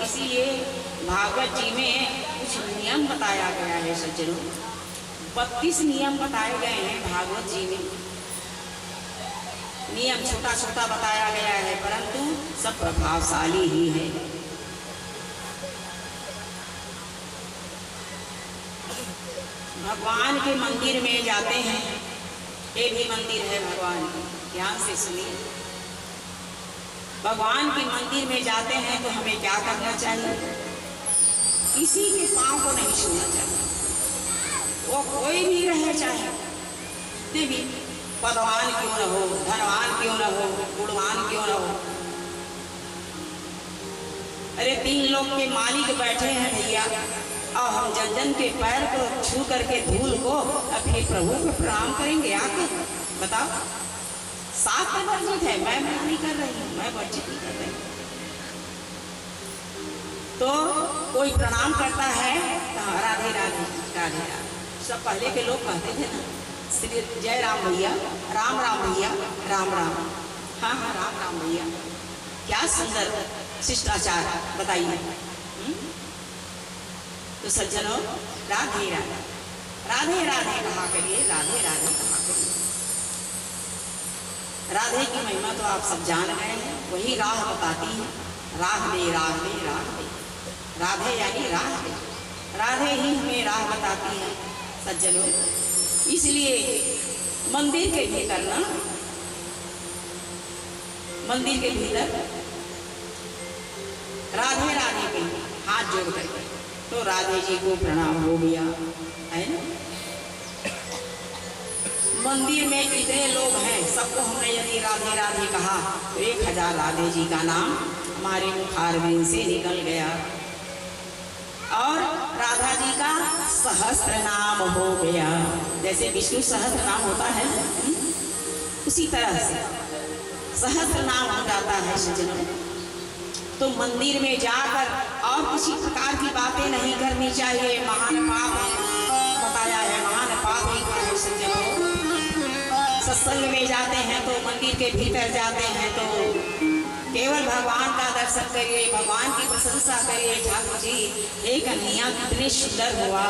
इसीलिए भागवत जी में कुछ नियम बताया गया है सज्जनों। 32 नियम बताए गए हैं भागवत जी में। नियम छोटा छोटा बताया गया है परंतु सब प्रभावशाली ही है। भगवान के मंदिर में जाते हैं, ये भी मंदिर है भगवान की, ध्यान से सुनिए। भगवान के मंदिर में जाते हैं तो हमें क्या करना चाहिए? किसी के पांव को नहीं छूना चाहिए, वो कोई भी रहे, चाहे कितने भी पदवान क्यों न हो, धनवान क्यों न हो, गुणवान क्यों न हो। अरे 3 लोग के मालिक बैठे हैं भैया, और हम जन जन के पैर को छू करके धूल को अपने प्रभु को प्रणाम करेंगे आके? बताओ, साफ वर्जित है। मैं नहीं कर रही हूँ, मैं वर्जित नहीं कर रही। तो कोई प्रणाम करता है तो राधे राधे राधे राधे। सब पहले के लोग कहते थे ना, श्री जय राम भैया, राम राम भैया, राम राम। हाँ हाँ, राम राम भैया। क्या सुंदर शिष्टाचार, बताइए। तो सज्जनों, राधे राधे राधे राधे कहा करिए, राधे राधे कहा करिए। राधे की महिमा तो आप सब जान गए हैं, वही राह बताती है। राधे राधे राधे, राधे यानी राधे, राधे ही हमें राह बताती है सज्जनों। इसलिए मंदिर के भीतर ना, मंदिर के भीतर राधे राधे के हाथ जोड़ करके तो राधे जी को प्रणाम हो गया, है ना। मंदिर में इतने लोग हैं, सबको हमने यदि राधे राधे कहा तो 1000 राधे जी का नाम हमारे मुखारबिंद से निकल गया। और राधा जी का सहस्त्र नाम हो गया, जैसे विष्णु सहस्त्र नाम होता है उसी तरह से सहस्त्र नाम हो जाता है सज्जनों। तो मंदिर में जाकर और किसी प्रकार की बातें नहीं करनी चाहिए, महान पाप बताया है, महान पाप ही है सज्जनों। सत्संग में जाते हैं तो मंदिर के भीतर जाते हैं तो केवल भगवान का दर्शन करिए, भगवान की प्रशंसा करिए। ठाकुर जी, हे कन्हैया कितने सुंदर हुआ,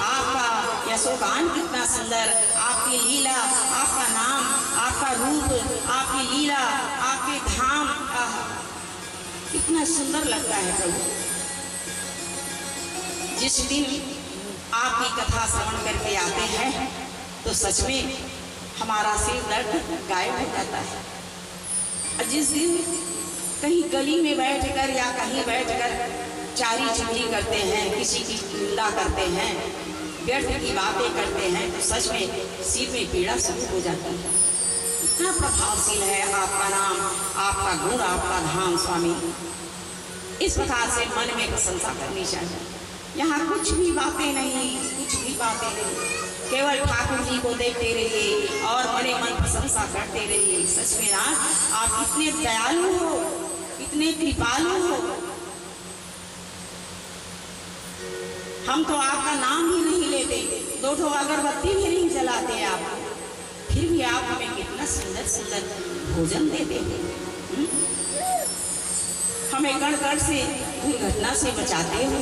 आपका यशोगान कितना सुंदर, आपकी लीला, आपका नाम, आपका रूप, आपकी लीला, आपके धाम, कितना सुंदर लगता है प्रभु। जिस दिन आपकी कथा श्रवण करके आते हैं तो सच में हमारा सिर दर्द गायब हो जाता है। और जिस दिन कहीं गली में बैठकर या कहीं बैठकर चारी चुगली करते हैं, किसी की निंदा करते हैं, व्यर्थ की बातें करते हैं तो सच में सिर में पीड़ा शुरू हो जाती है। इतना प्रभावशील है आपका नाम, आपका गुण, आपका धाम स्वामी। इस प्रकार से मन में प्रशंसा करनी चाहिए। यहाँ कुछ भी बातें नहीं, कुछ भी बातें नहीं, केवल ठाकुर जी को देखते रहिए और मने मन प्रशंसा करते रहिए। सच में ना, आप इतने दयालु हो, इतने कृपालु हो। हम तो आपका नाम ही नहीं लेते, 2 अगरबत्ती भी नहीं जलाते आप, फिर भी आप हमें कितना सुंदर सुंदर भोजन देते हैं। हमें कण कण से दुर्घटना से बचाते हो।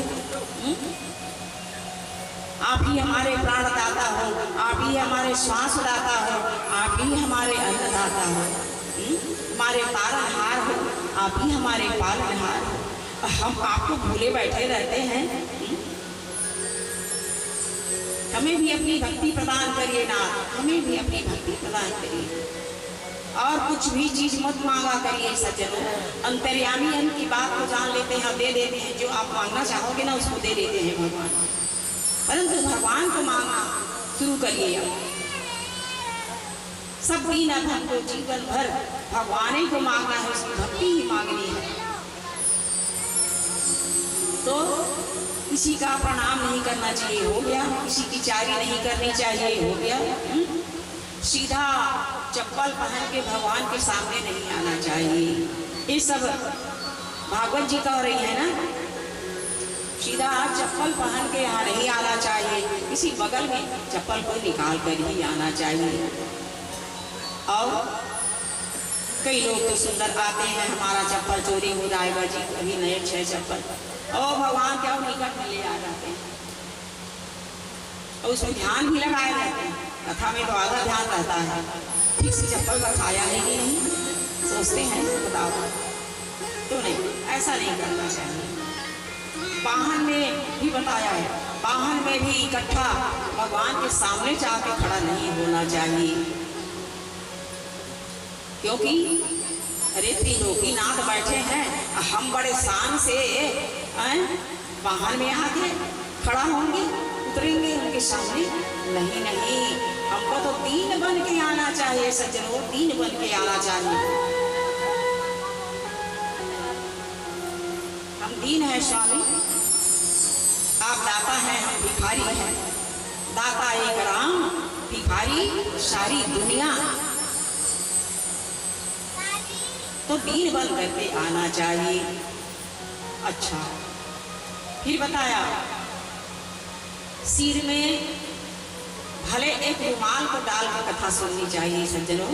आप ही हमारे प्राणदाता हो, आप ही हमारे श्वास दाता हो, आप ही हमारे अन्नदाता हो, हमारे पालनहार हो, आप ही हमारे पालनहार हो। हम आपको भूले बैठे रहते हैं। हमें भी अपनी भक्ति प्रदान करिए ना, हमें भी अपनी भक्ति प्रदान करिए। और कुछ भी चीज मत मांगा करिए सज्जनों। अंतर्यामी अन्न की बात को जान लेते हैं, दे देते हैं। जो आप मांगना चाहोगे ना उसको दे देते हैं भगवान, परंतु भगवान को मांगना शुरू करिए। सब दिन अब हमको जीवन भर भगवान ही को मांगना है, उसकी भक्ति ही मांगनी है। तो किसी का प्रणाम नहीं करना चाहिए, हो गया। किसी की चारी नहीं करनी चाहिए, हो गया। सीधा चप्पल पहन के भगवान के सामने नहीं आना चाहिए। ये सब भागवत जी कह रही है ना, सीधा चप्पल पहन के यहाँ नहीं आना चाहिए, किसी बगल में चप्पल को निकाल कर ही आना चाहिए। और कई लोग तो सुंदर आते हैं, हमारा चप्पल चोरी हो जाएगा जी, कभी नए 6 चप्पल, और भगवान क्या निकट में ले आ जाते हैं और उसमें ध्यान भी लगाए रहते हैं। कथा में तो आधा ध्यान रहता है, ठीक से चप्पल का खाया है कि नहीं, सोचते हैं, बताओ तो नहीं, ऐसा नहीं करना चाहिए। वाहन में भी बताया है, वाहन में भी इकट्ठा भगवान के सामने जाके खड़ा नहीं होना चाहिए, क्योंकि अरे त्रिलोकीनाथ बैठे हैं, हम बड़े शान से वाहन में आके खड़ा होंगे, उतरेंगे उनके सामने, नहीं नहीं, हमको तो दीन बन के आना चाहिए सज्जनों, दीन बन के आना चाहिए। हम दीन है स्वामी, आप दाता हैं, हम भिखारी हैं, दाता एक राम, भिखारी सारी दुनिया, तो दीन बन करके आना चाहिए। अच्छा, फिर बताया सिर में भले एक रुमाल को डाल कर कथा सुननी चाहिए सज्जनों,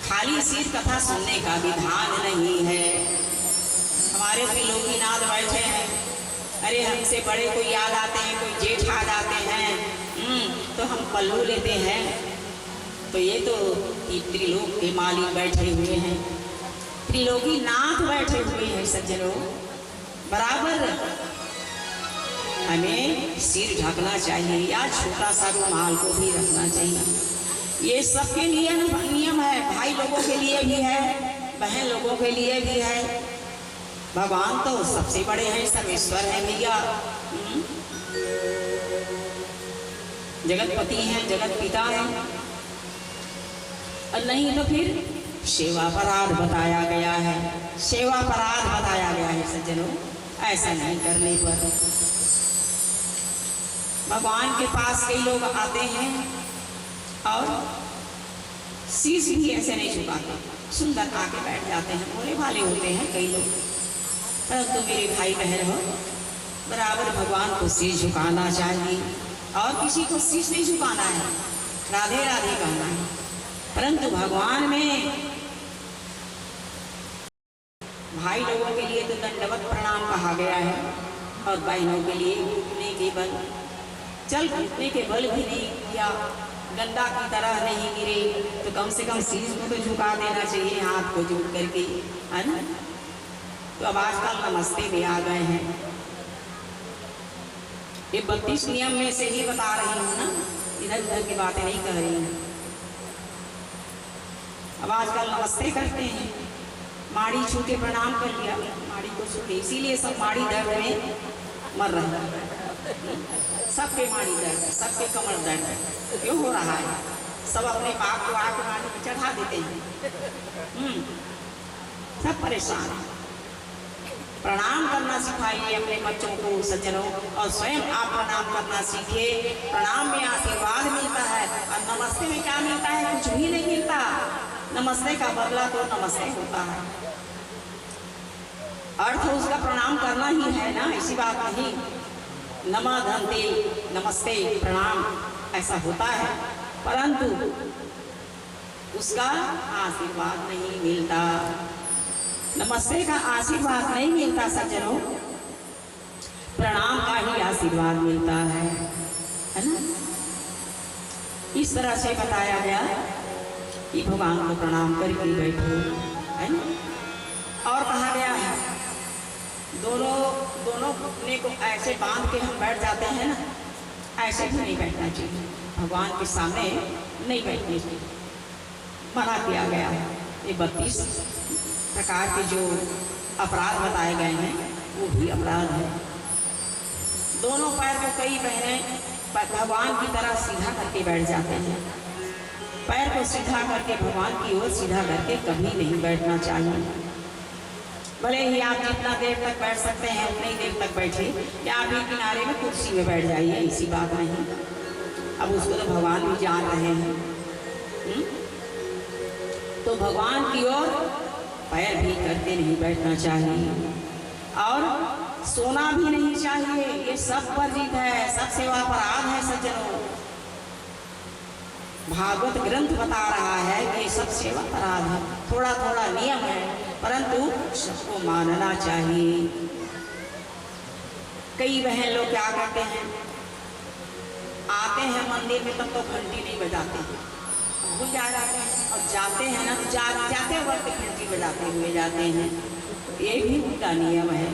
खाली सिर कथा सुनने का विधान नहीं है। हमारे त्रिलोकीनाथ बैठे हैं, अरे हमसे बड़े कोई याद आते हैं, कोई जेठ आ जाते हैं, तो हम पल्लू लेते हैं, तो ये तो त्रिलोक के मालिक बैठे हुए हैं, त्रिलोकीनाथ बैठे हुए हैं सज्जनों, बराबर हमें सिर ढकना चाहिए या छोटा सा रुमाल को भी रखना चाहिए। ये सबके लिए नियम है, भाई लोगों के लिए भी है, बहन लोगों के लिए भी है। भगवान तो सबसे बड़े हैं, सर्वेश्वर हैं भैया, जगतपति हैं, जगत पिता हैं, और नहीं तो फिर सेवापराध बताया गया है, सेवापराध बताया गया है सज्जनों, ऐसा नहीं करने पर। भगवान के पास कई लोग आते हैं और शीश भी ऐसे नहीं झुकाते, सुंदर आके बैठ जाते हैं, भोले भाले होते हैं कई लोग, परंतु मेरे भाई बहन हो, बराबर भगवान को शीश झुकाना चाहिए, और किसी को शीश नहीं झुकाना है, राधे राधे कहना है। परंतु भगवान में भाई लोगों के लिए तो दंडवत प्रणाम कहा गया है, और बहनों के लिए घुटने के बल, चल घुटने के बल भी नहीं किया, गंदा की तरह नहीं गिरे, तो कम से कम शीश को तो झुका देना चाहिए, हाथ को जोड़ करके, है ना। तो अब आजकल नमस्ते में आ गए हैं, ये 32 नियम में से ही बता रही हूँ ना, इधर उधर की बातें नहीं कर रही हूँ। अब आजकल नमस्ते करते हैं, माड़ी छू के प्रणाम कर लिया, माड़ी को छू के, इसीलिए सब माड़ी दर्द में मर रहे हैं, सबके माड़ी दर्द, सबके कमर दर्द क्यों हो रहा है, सब अपने बाप को आके माड़ी में चढ़ा देते हैं, सब परेशान हैं। प्रणाम करना सिखाइए अपने बच्चों को सज्जनों, और स्वयं आप प्रणाम करना सीखिए। प्रणाम में आशीर्वाद मिलता है, और नमस्ते में क्या मिलता है, कुछ भी नहीं मिलता। नमस्ते का बदला तो नमस्ते होता है, अर्थ उसका प्रणाम करना ही है ना, ऐसी बात नहीं, नमः धनते, नमस्ते प्रणाम ऐसा होता है, परंतु उसका आशीर्वाद नहीं मिलता, नमस्ते का आशीर्वाद नहीं मिलता सज्जनों, प्रणाम का ही आशीर्वाद मिलता है ना। इस तरह से बताया गया कि भगवान को प्रणाम करके बैठो, है ना। और कहा गया है दोनों घुटने को ऐसे बांध के हम बैठ जाते हैं ना, ऐसे भी नहीं बैठना चाहिए, भगवान के सामने नहीं बैठने चाहिए, मना किया गया है। ये 32 प्रकार के जो अपराध बताए गए हैं वो भी अपराध है। दोनों पैर को कई बहनें भगवान की तरह सीधा करके बैठ जाते हैं, पैर को सीधा करके भगवान की ओर सीधा करके कभी नहीं बैठना चाहिए। भले ही आप जितना देर तक बैठ सकते हैं उतनी देर तक बैठे, या आप भी किनारे में कुर्सी में बैठ जाइए, ऐसी बात नहीं। अब उसको तो भगवान भी जान रहे हैं, तो भगवान की ओर पैर भी करके नहीं बैठना चाहिए, और सोना भी नहीं चाहिए, ये सब वर्जित है, सब सेवा अपराध है सज्जनों। भागवत ग्रंथ बता रहा है कि ये सब सेवा अपराध है, थोड़ा थोड़ा नियम है, परंतु सबको मानना चाहिए। कई बहन लोग क्या करते हैं, आते हैं मंदिर में तब तो घंटी नहीं बजाते, भूल जा जाते हैं, और जाते हैं ना तो जाते वक्त घंटी बजाते हुए जाते हैं। ये भी उनका नियम है,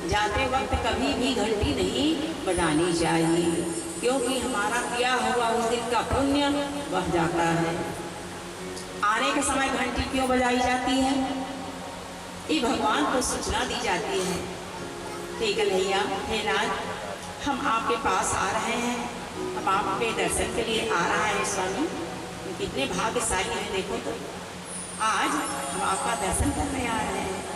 जाते वक्त कभी भी घंटी नहीं बजानी चाहिए, क्योंकि हमारा किया हुआ उस दिन का पुण्य बह जाता है। आने के समय घंटी क्यों बजाई जाती है? ये भगवान को सूचना दी जाती है, ठीक है भैया, हे नाथ, हम आपके पास आ रहे हैं, हम आपके दर्शन के लिए आ रहे हैं स्वामी। कितने भाग्यशाली हैं, देखो तो आज हम आपका दर्शन करने आ रहे हैं।